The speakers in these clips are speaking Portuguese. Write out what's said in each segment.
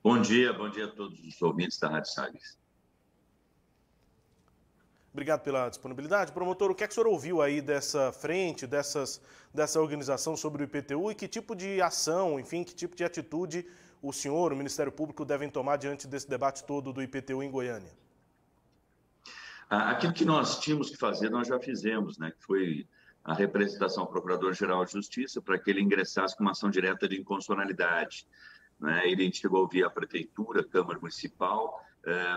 Bom dia a todos os ouvintes da Rádio Sagres. Obrigado pela disponibilidade. Promotor, o que é que o senhor ouviu aí dessa frente, dessa organização sobre o IPTU e que tipo de ação, enfim, que tipo de atitude o senhor, o Ministério Público devem tomar diante desse debate todo do IPTU em Goiânia? Aquilo que nós tínhamos que fazer, nós já fizemos, né? Que foi a representação ao Procurador-Geral de Justiça para que ele ingressasse com uma ação direta de inconstitucionalidade, né? Ele chegou via a Prefeitura, a Câmara Municipal,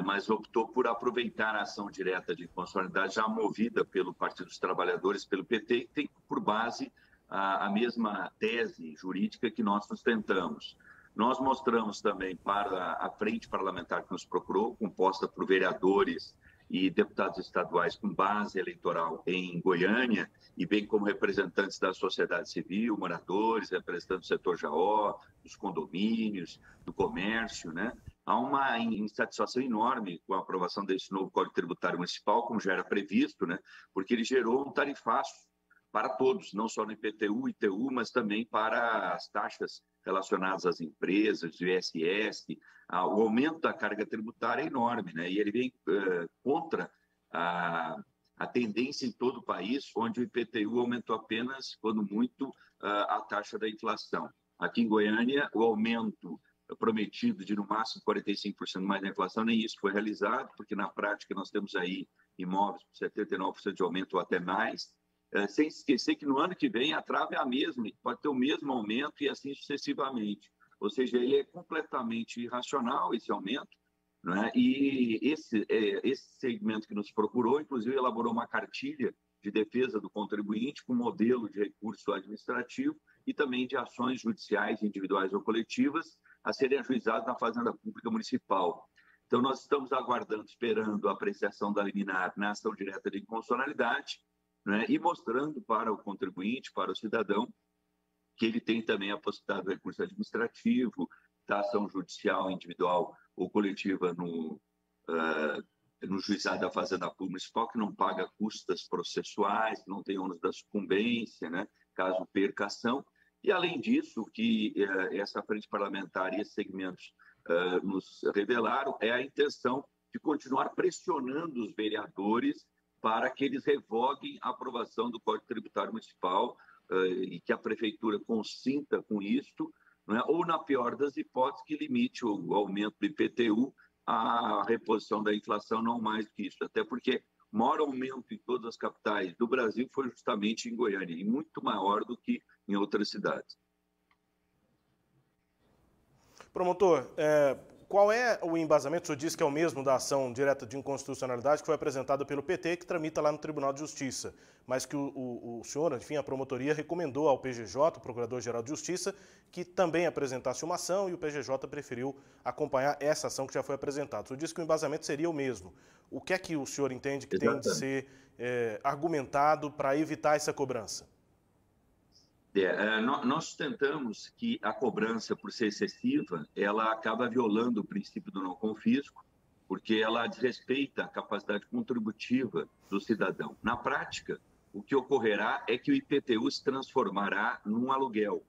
mas optou por aproveitar a ação direta de inconstitucionalidade já movida pelo Partido dos Trabalhadores, pelo PT, que tem por base a mesma tese jurídica que nós sustentamos. Nós mostramos também para a frente parlamentar que nos procurou, composta por vereadores e deputados estaduais com base eleitoral em Goiânia, e bem como representantes da sociedade civil, moradores, representantes do setor JO, dos condomínios, do comércio, né? Há uma insatisfação enorme com a aprovação desse novo Código Tributário Municipal, como já era previsto, né? Porque ele gerou um tarifaço para todos, não só no IPTU, ITU, mas também para as taxas relacionadas às empresas, o ISS. O aumento da carga tributária é enorme, né? E ele vem contra a tendência em todo o país, onde o IPTU aumentou apenas, quando muito, a taxa da inflação. Aqui em Goiânia, o aumento prometido de no máximo 45% mais da inflação, nem isso foi realizado, porque na prática nós temos aí imóveis com 79% de aumento ou até mais, sem esquecer que no ano que vem a trava é a mesma, pode ter o mesmo aumento e assim sucessivamente. Ou seja, ele é completamente irracional, esse aumento, né? E esse segmento que nos procurou, inclusive, elaborou uma cartilha de defesa do contribuinte com modelo de recurso administrativo e também de ações judiciais individuais ou coletivas a serem ajuizadas na Fazenda Pública Municipal. Então, nós estamos aguardando, esperando a apreciação da liminar na ação direta de inconstitucionalidade, né? E mostrando para o contribuinte, para o cidadão, que ele tem também a possibilidade do recurso administrativo, da ação judicial individual ou coletiva no juizado da Fazenda Pública Municipal, que não paga custas processuais, que não tem ônus da sucumbência, né, caso perca a ação. E, além disso, que essa frente parlamentar e esses segmentos nos revelaram é a intenção de continuar pressionando os vereadores para que eles revoguem a aprovação do Código Tributário Municipal e que a Prefeitura consinta com isto, né? Ou, na pior das hipóteses, que limite o aumento do IPTU à reposição da inflação, não mais do que isso. Até porque o maior aumento em todas as capitais do Brasil foi justamente em Goiânia, e muito maior do que em outras cidades. Promotor, qual é o embasamento? O senhor disse que é o mesmo da ação direta de inconstitucionalidade que foi apresentada pelo PT, que tramita lá no Tribunal de Justiça, mas que o senhor, enfim, a promotoria recomendou ao PGJ, o Procurador-Geral de Justiça, que também apresentasse uma ação e o PGJ preferiu acompanhar essa ação que já foi apresentada. O senhor disse que o embasamento seria o mesmo. O que é que o senhor entende que tem de ser argumentado para evitar essa cobrança? Nós sustentamos que a cobrança, por ser excessiva, ela acaba violando o princípio do não confisco, porque ela desrespeita a capacidade contributiva do cidadão. Na prática, o que ocorrerá é que o IPTU se transformará num aluguel,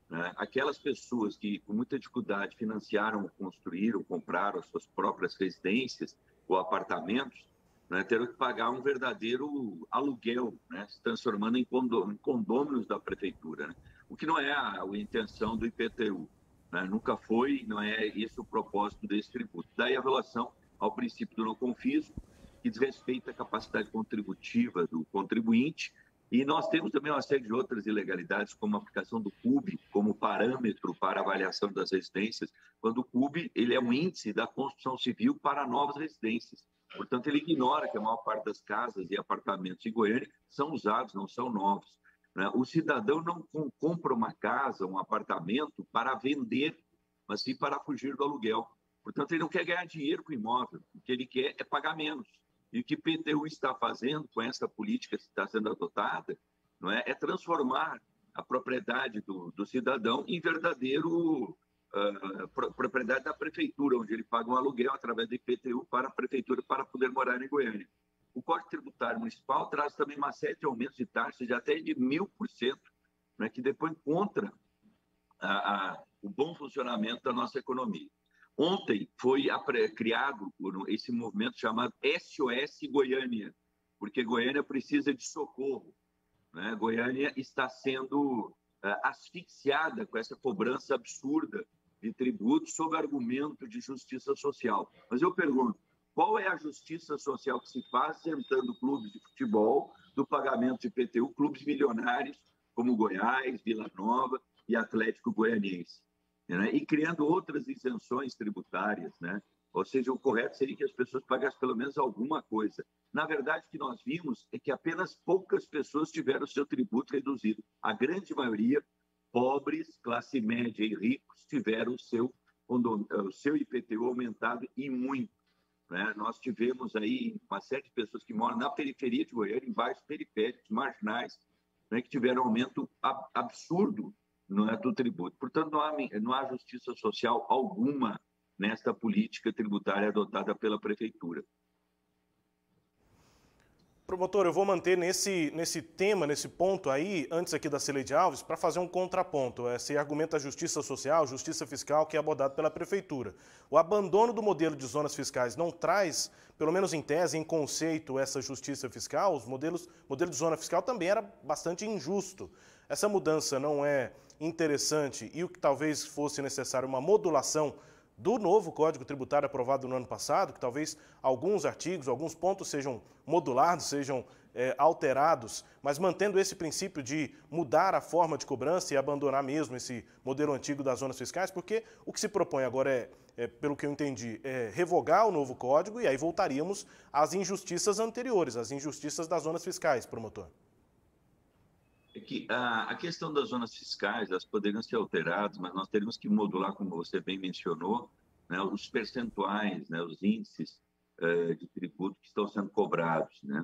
né? Aquelas pessoas que, com muita dificuldade, financiaram, construíram, compraram as suas próprias residências ou apartamentos, né, terão que pagar um verdadeiro aluguel, né, se transformando em condôminos da prefeitura, né? O que não é a intenção do IPTU, né? Nunca foi, não é esse o propósito desse tributo. Daí a violação ao princípio do não confisco, que desrespeita a capacidade contributiva do contribuinte. E nós temos também uma série de outras ilegalidades, como a aplicação do CUB como parâmetro para avaliação das residências, quando o CUB ele é um índice da construção civil para novas residências. Portanto, ele ignora que a maior parte das casas e apartamentos em Goiânia são usados, não são novos, né? O cidadão não compra uma casa, um apartamento para vender, mas sim para fugir do aluguel. Portanto, ele não quer ganhar dinheiro com o imóvel, o que ele quer é pagar menos. E o que o IPTU está fazendo com essa política que está sendo adotada, não é transformar a propriedade do cidadão em verdadeiro propriedade da prefeitura, onde ele paga um aluguel através do IPTU para a prefeitura para poder morar em Goiânia. O Código Tributário Municipal traz também uma série de aumentos de taxas de até de 1000%, né, que depois contra o bom funcionamento da nossa economia. Ontem foi criado esse movimento chamado SOS Goiânia, porque Goiânia precisa de socorro, né? Goiânia está sendo asfixiada com essa cobrança absurda de tributos sob argumento de justiça social. Mas eu pergunto, qual é a justiça social que se faz sentando clubes de futebol do pagamento de IPTU, clubes milionários como Goiás, Vila Nova e Atlético Goianiense, né? E criando outras isenções tributárias, né? Ou seja, o correto seria que as pessoas pagassem pelo menos alguma coisa. Na verdade, o que nós vimos é que apenas poucas pessoas tiveram o seu tributo reduzido. A grande maioria, pobres, classe média e ricos, tiveram o seu IPTU aumentado e muito, né? Nós tivemos aí uma série de pessoas que moram na periferia de Goiânia, em bairros periféricos, marginais, né, que tiveram um aumento absurdo, não é, do tributo. Portanto, não há justiça social alguma nesta política tributária adotada pela Prefeitura. Promotor, eu vou manter nesse tema, nesse ponto aí, antes aqui da Cileide Alves, para fazer um contraponto. Esse argumento da justiça social, justiça fiscal, que é abordado pela Prefeitura. O abandono do modelo de zonas fiscais não traz, pelo menos em tese, em conceito, essa justiça fiscal? O modelo de zona fiscal também era bastante injusto. Essa mudança não é interessante e o que talvez fosse necessário uma modulação do novo Código Tributário aprovado no ano passado, que talvez alguns artigos, alguns pontos sejam modulados, sejam alterados, mas mantendo esse princípio de mudar a forma de cobrança e abandonar mesmo esse modelo antigo das zonas fiscais, porque o que se propõe agora pelo que eu entendi, é revogar o novo Código e aí voltaríamos às injustiças anteriores, às injustiças das zonas fiscais, promotor. É que a questão das zonas fiscais, elas poderiam ser alteradas, mas nós teríamos que modular, como você bem mencionou, né, os percentuais, né, os índices de tributo que estão sendo cobrados, né?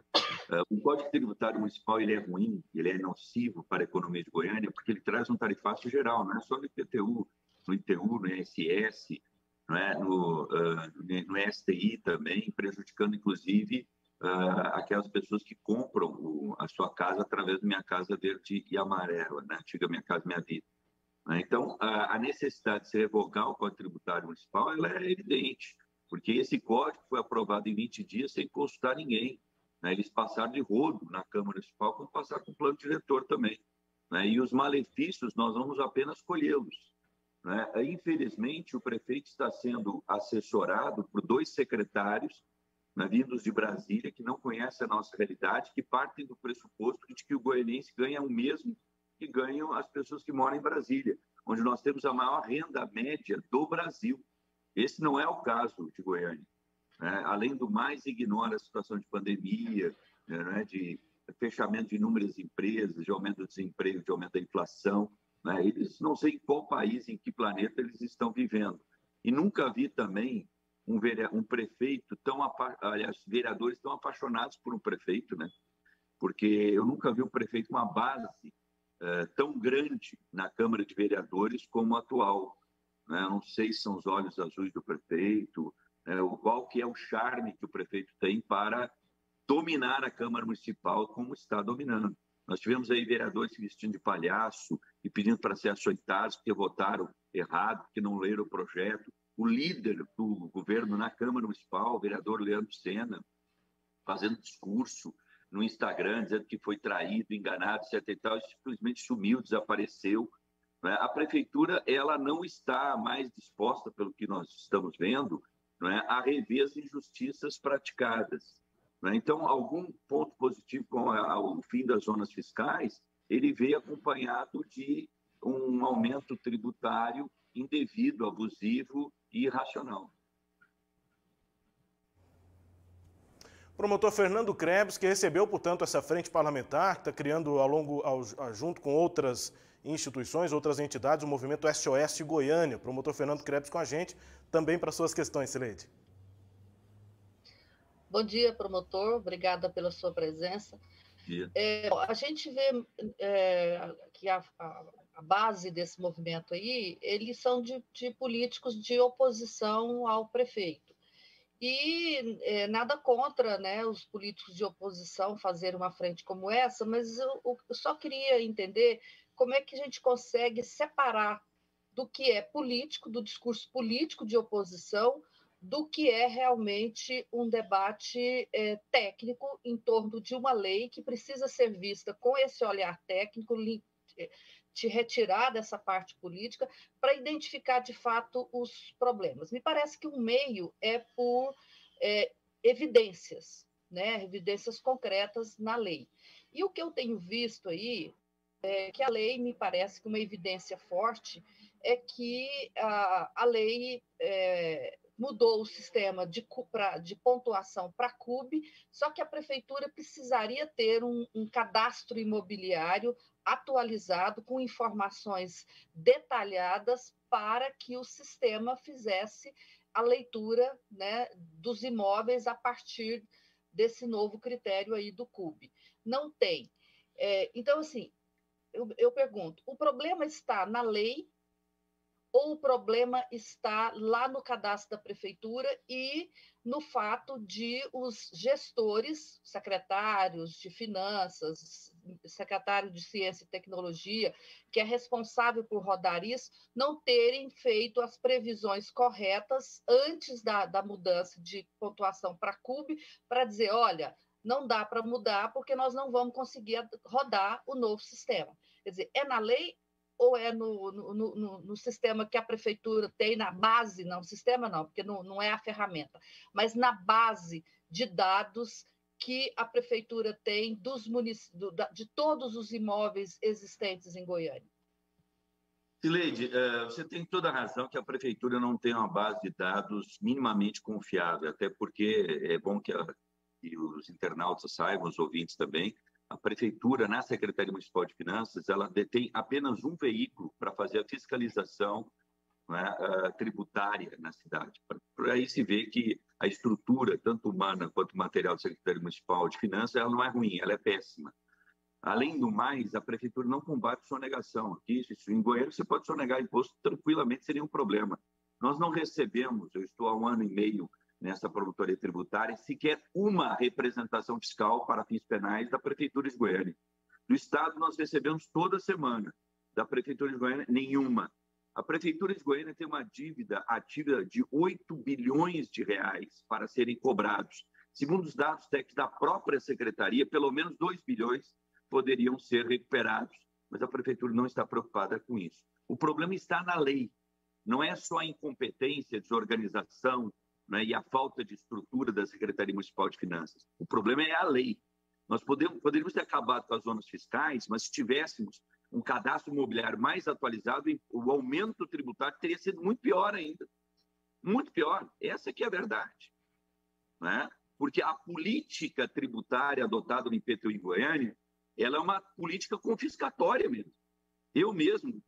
O Código Tributário Municipal ele é ruim, ele é nocivo para a economia de Goiânia, porque ele traz um tarifácio geral, não é só no IPTU, no ITU, no ISS, não é? No STI também, prejudicando, inclusive, aquelas pessoas que compram a sua casa através do Minha Casa Verde e Amarela, né? Antiga Minha Casa Minha Vida. Então, a necessidade de se revogar o Código Tributário Municipal ela é evidente, porque esse código foi aprovado em 20 dias sem consultar ninguém, né? Eles passaram de rodo na Câmara Municipal, como passaram com o plano diretor também, né? E os malefícios nós vamos apenas colhê-los, né? Infelizmente, o prefeito está sendo assessorado por 2 secretários, né, vindos de Brasília, que não conhecem a nossa realidade, que partem do pressuposto de que o goianense ganha o mesmo que ganham as pessoas que moram em Brasília, onde nós temos a maior renda média do Brasil. Esse não é o caso de Goiânia, né? Além do mais, ignora a situação de pandemia, né, de fechamento de inúmeras empresas, de aumento do desemprego, de aumento da inflação, né? Eles não sei em qual país, em que planeta eles estão vivendo. E nunca vi também um prefeito aliás, vereadores tão apaixonados por um prefeito, né? Porque eu nunca vi um prefeito com uma base tão grande na Câmara de Vereadores como a atual, né? Não sei se são os olhos azuis do prefeito, qual que é o charme que o prefeito tem para dominar a Câmara Municipal como está dominando. Nós tivemos aí vereadores se vestindo de palhaço e pedindo para ser açoitados porque votaram errado, porque não leram o projeto. O líder do governo na Câmara Municipal, o vereador Leandro Sena, fazendo discurso no Instagram, dizendo que foi traído, enganado, etc. e tal, simplesmente sumiu, desapareceu. A prefeitura ela não está mais disposta, pelo que nós estamos vendo, a rever as injustiças praticadas. Então, algum ponto positivo com o fim das zonas fiscais, ele veio acompanhado de um aumento tributário indevido, abusivo e irracional. Promotor Fernando Krebs, que recebeu, portanto, essa frente parlamentar, que está criando junto com outras instituições, outras entidades, o movimento SOS Goiânia. Promotor Fernando Krebs com a gente, também para suas questões, Cileide. Bom dia, promotor. Obrigada pela sua presença. A gente vê que a base desse movimento aí, eles são de políticos de oposição ao prefeito. E nada contra, né, os políticos de oposição fazerem uma frente como essa, mas eu só queria entender como é que a gente consegue separar do que é político, do discurso político de oposição, do que é realmente um debate técnico em torno de uma lei que precisa ser vista com esse olhar técnico, te retirar dessa parte política para identificar, de fato, os problemas. Me parece que o meio é por evidências, né? Evidências concretas na lei. E o que eu tenho visto aí é que a lei, me parece que uma evidência forte é que a lei mudou o sistema de pontuação para CUB, só que a prefeitura precisaria ter um cadastro imobiliário atualizado com informações detalhadas para que o sistema fizesse a leitura, né, dos imóveis a partir desse novo critério aí do CUB. Não tem. Então, assim, eu pergunto, o problema está na lei ou o problema está lá no cadastro da prefeitura e no fato de os gestores, secretários de finanças, secretário de ciência e tecnologia, que é responsável por rodar isso, não terem feito as previsões corretas antes da mudança de pontuação para CUB, para dizer, olha, não dá para mudar porque nós não vamos conseguir rodar o novo sistema. Quer dizer, é na lei ou é no sistema que a prefeitura tem, na base, não, sistema não, porque não é a ferramenta, mas na base de dados que a prefeitura tem de todos os imóveis existentes em Goiânia? Sileide, você tem toda a razão que a prefeitura não tem uma base de dados minimamente confiável, até porque é bom que os internautas saibam, os ouvintes também, a prefeitura, na Secretaria Municipal de Finanças, ela detém apenas um veículo para fazer a fiscalização, né, tributária na cidade. Por aí se vê que a estrutura, tanto humana quanto material da Secretaria Municipal de Finanças, ela não é ruim, ela é péssima. Além do mais, a prefeitura não combate sonegação. Aqui, em Goiânia, você pode sonegar imposto tranquilamente, sem nenhum problema. Nós não recebemos, eu estou há 1 ano e meio nessa promotoria tributária, sequer uma representação fiscal para fins penais da Prefeitura de Goiânia. Do Estado, nós recebemos toda semana. Da Prefeitura de Goiânia, nenhuma. A Prefeitura de Goiânia tem uma dívida ativa de 8 bilhões de reais para serem cobrados. Segundo os dados técnicos da própria Secretaria, pelo menos 2 bilhões poderiam ser recuperados, mas a Prefeitura não está preocupada com isso. O problema está na lei. Não é só a incompetência, a desorganização, né, e a falta de estrutura da Secretaria Municipal de Finanças. O problema é a lei. Nós poderíamos ter acabado com as zonas fiscais, mas se tivéssemos um cadastro imobiliário mais atualizado, o aumento tributário teria sido muito pior ainda. Muito pior. Essa que é a verdade. Né? Porque a política tributária adotada no IPTU em Goiânia, ela é uma política confiscatória mesmo. Eu mesmo,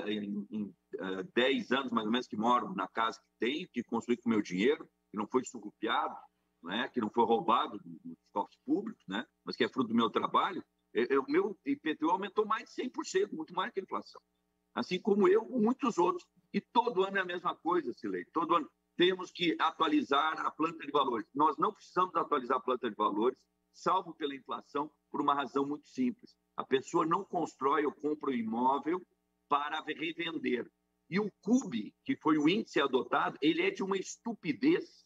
em 10 anos mais ou menos que moro na casa que tenho, que construí com meu dinheiro, que não foi surrupiado, né, que não foi roubado dos cofres públicos, né, mas que é fruto do meu trabalho, o meu IPTU aumentou mais de 100%, muito mais que a inflação. Assim como eu, muitos outros. E todo ano é a mesma coisa, Sileide. Todo ano temos que atualizar a planta de valores. Nós não precisamos atualizar a planta de valores, salvo pela inflação, por uma razão muito simples. A pessoa não constrói ou compra um imóvel para revender. E o CUB, que foi o índice adotado, ele é de uma estupidez,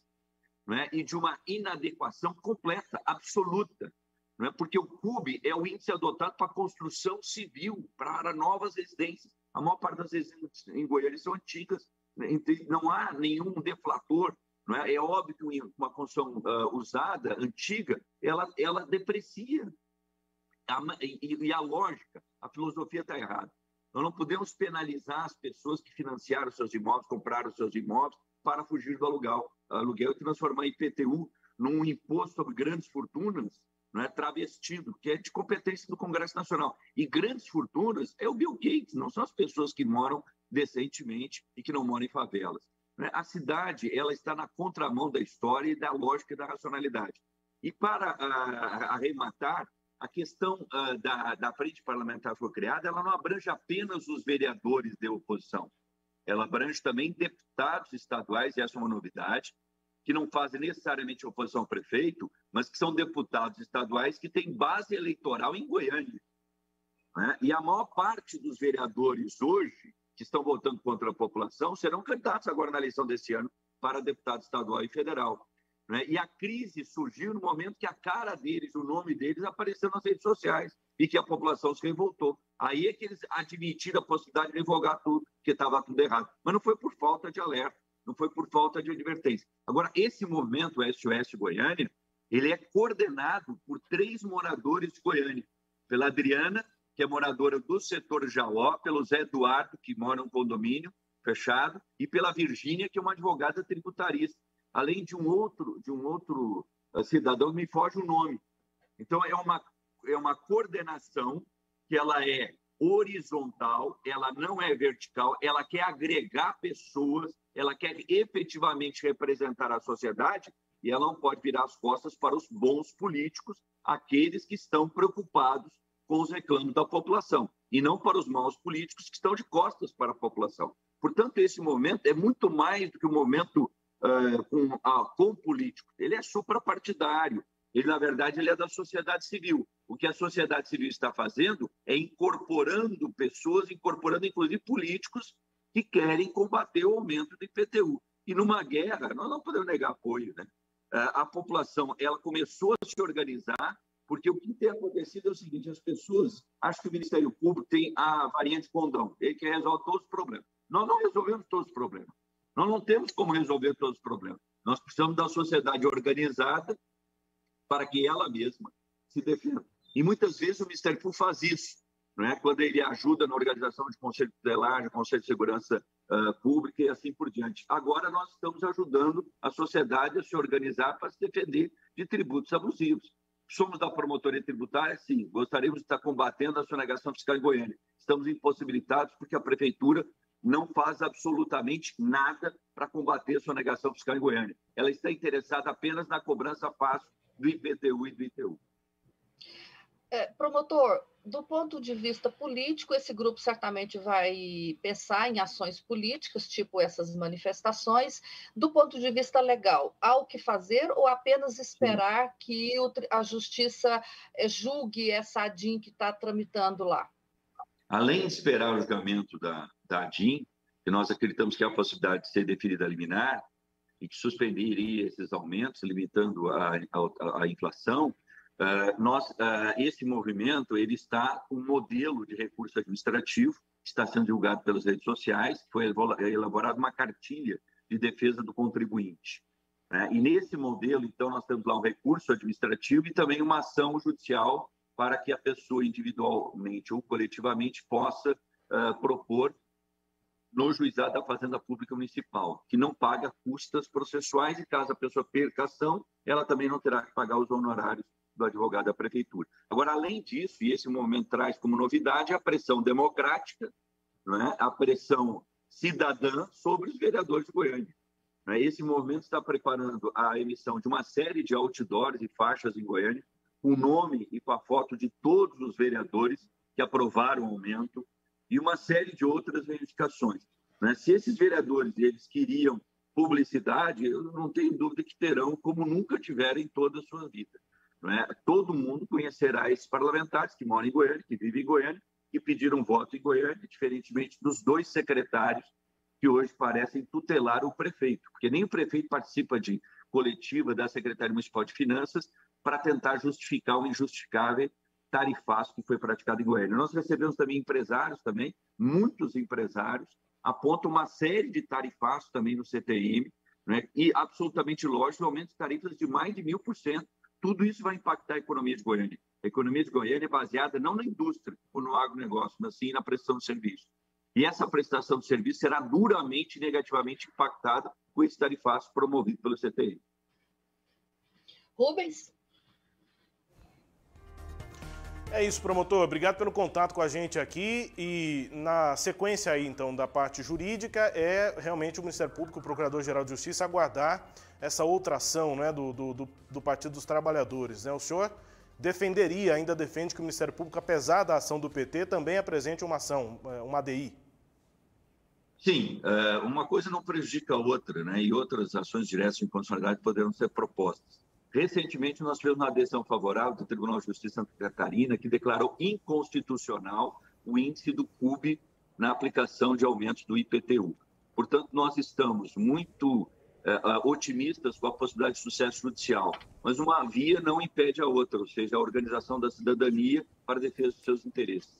né, e de uma inadequação completa, absoluta. Né, porque o CUB é o índice adotado para construção civil, para novas residências. A maior parte das residências em Goiânia são antigas, né, não há nenhum deflator. Não é? É óbvio que uma construção usada, antiga, ela deprecia. E a lógica, a filosofia está errada. Nós não podemos penalizar as pessoas que financiaram seus imóveis, compraram seus imóveis para fugir do aluguel e transformar IPTU num imposto sobre grandes fortunas, não é, travestido, que é de competência do Congresso Nacional. E grandes fortunas é o Bill Gates, não são as pessoas que moram decentemente e que não moram em favelas. A cidade, ela está na contramão da história e da lógica e da racionalidade. E para arrematar, a questão da frente parlamentar que foi criada, ela não abrange apenas os vereadores de oposição. Ela abrange também deputados estaduais, e essa é uma novidade, que não fazem necessariamente oposição ao prefeito, mas que são deputados estaduais que têm base eleitoral em Goiânia. Né? E a maior parte dos vereadores hoje que estão votando contra a população serão candidatos agora na eleição desse ano para deputado estadual e federal. Né? E a crise surgiu no momento que a cara deles, o nome deles apareceu nas redes sociais e que a população se revoltou. Aí é que eles admitiram a possibilidade de revogar tudo, que estava tudo errado. Mas não foi por falta de alerta, não foi por falta de advertência. Agora, esse movimento SOS Goiânia, ele é coordenado por 3 moradores de Goiânia. Pela Adriana, que é moradora do setor Jauó, pelo Zé Eduardo, que mora num condomínio fechado, e pela Virgínia, que é uma advogada tributarista, além de um outro cidadão, me foge o nome. Então, é uma coordenação que ela é horizontal, ela não é vertical, ela quer agregar pessoas, ela quer efetivamente representar a sociedade e ela não pode virar as costas para os bons políticos, aqueles que estão preocupados com os reclamos da população, e não para os maus políticos que estão de costas para a população. Portanto, esse momento é muito mais do que um momento com políticos. Ele é suprapartidário. Ele, na verdade, ele é da sociedade civil. O que a sociedade civil está fazendo é incorporando pessoas, incorporando, inclusive, políticos que querem combater o aumento do IPTU. E numa guerra, nós não podemos negar apoio, né? A população, ela começou a se organizar, porque o que tem acontecido é o seguinte, as pessoas acham que o Ministério Público tem a variante condão, ele que resolve todos os problemas. Nós não resolvemos todos os problemas. Nós não temos como resolver todos os problemas. Nós precisamos da sociedade organizada para que ela mesma se defenda. E muitas vezes o Ministério Público faz isso, não é? Quando ele ajuda na organização de Conselho Tutelar, de Conselho de Segurança Pública e assim por diante. Agora nós estamos ajudando a sociedade a se organizar para se defender de tributos abusivos. Somos da promotoria tributária? Sim. Gostaríamos de estar combatendo a sonegação fiscal em Goiânia. Estamos impossibilitados porque a Prefeitura não faz absolutamente nada para combater a sonegação fiscal em Goiânia. Ela está interessada apenas na cobrança fácil do IPTU e do ITU. Promotor, do ponto de vista político, esse grupo certamente vai pensar em ações políticas, tipo essas manifestações. Do ponto de vista legal, há o que fazer ou apenas esperar que a Justiça julgue essa ADIM que está tramitando lá? Além de esperar o julgamento da ADIM, que nós acreditamos que há a possibilidade de ser deferida a liminar e que suspenderia esses aumentos, limitando a inflação, esse movimento ele está com um modelo de recurso administrativo que está sendo divulgado pelas redes sociais, foi elaborada uma cartilha de defesa do contribuinte. Né? E nesse modelo, então, nós temos lá um recurso administrativo e também uma ação judicial para que a pessoa individualmente ou coletivamente possa propor no juizado da Fazenda Pública Municipal, que não paga custas processuais e caso a pessoa perca a ação, ela também não terá que pagar os honorários do advogado da Prefeitura. Agora, além disso, e esse momento traz como novidade a pressão democrática, né? A pressão cidadã sobre os vereadores de Goiânia. Né? Esse movimento está preparando a emissão de uma série de outdoors e faixas em Goiânia, com o nome e com a foto de todos os vereadores que aprovaram o aumento e uma série de outras reivindicações. Né? Se esses vereadores eles queriam publicidade, eu não tenho dúvida que terão, como nunca tiveram em toda a sua vida. Né? Todo mundo conhecerá esses parlamentares que moram em Goiânia, que vivem em Goiânia, que pediram voto em Goiânia, diferentemente dos 2 secretários que hoje parecem tutelar o prefeito, porque nem o prefeito participa de coletiva da Secretaria Municipal de Finanças para tentar justificar o injustificável tarifaço que foi praticado em Goiânia. Nós recebemos também empresários, muitos empresários, apontam uma série de tarifaços também no CTM, né? E absolutamente lógico, aumento de tarifas de mais de 1000%. Tudo isso vai impactar a economia de Goiânia. A economia de Goiânia é baseada não na indústria ou no agronegócio, mas sim na prestação de serviço. E essa prestação de serviço será duramente e negativamente impactada com esse tarifaço promovido pelo CTM. Rubens? É isso, promotor. Obrigado pelo contato com a gente aqui. E na sequência aí, então, da parte jurídica, é realmente o Ministério Público, o Procurador-Geral de Justiça, aguardar essa outra ação, né, do Partido dos Trabalhadores. Né? O senhor ainda defende que o Ministério Público, apesar da ação do PT, também apresente uma ação, uma ADI. Sim, uma coisa não prejudica a outra, né? E outras ações diretas de inconstitucionalidade poderão ser propostas. Recentemente, nós tivemos uma decisão favorável do Tribunal de Justiça de Santa Catarina, que declarou inconstitucional o índice do CUB na aplicação de aumentos do IPTU. Portanto, nós estamos muito otimistas com a possibilidade de sucesso judicial, mas uma via não impede a outra, ou seja, a organização da cidadania para a defesa dos seus interesses.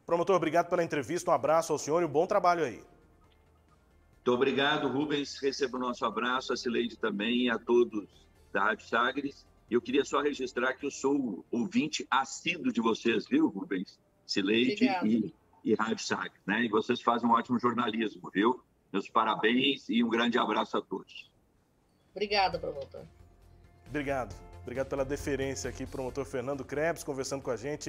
Promotor, obrigado pela entrevista, um abraço ao senhor e um bom trabalho aí. Muito obrigado, Rubens, receba o nosso abraço, a Cileide também e a todos da Rádio Sagres. Eu queria só registrar que eu sou ouvinte assíduo de vocês, viu, Rubens, Cileide e Rádio Sagres, né? E vocês fazem um ótimo jornalismo, viu? Meus parabéns e um grande abraço a todos. Obrigada, promotor. Obrigado pela deferência aqui, promotor Fernando Krebs, conversando com a gente.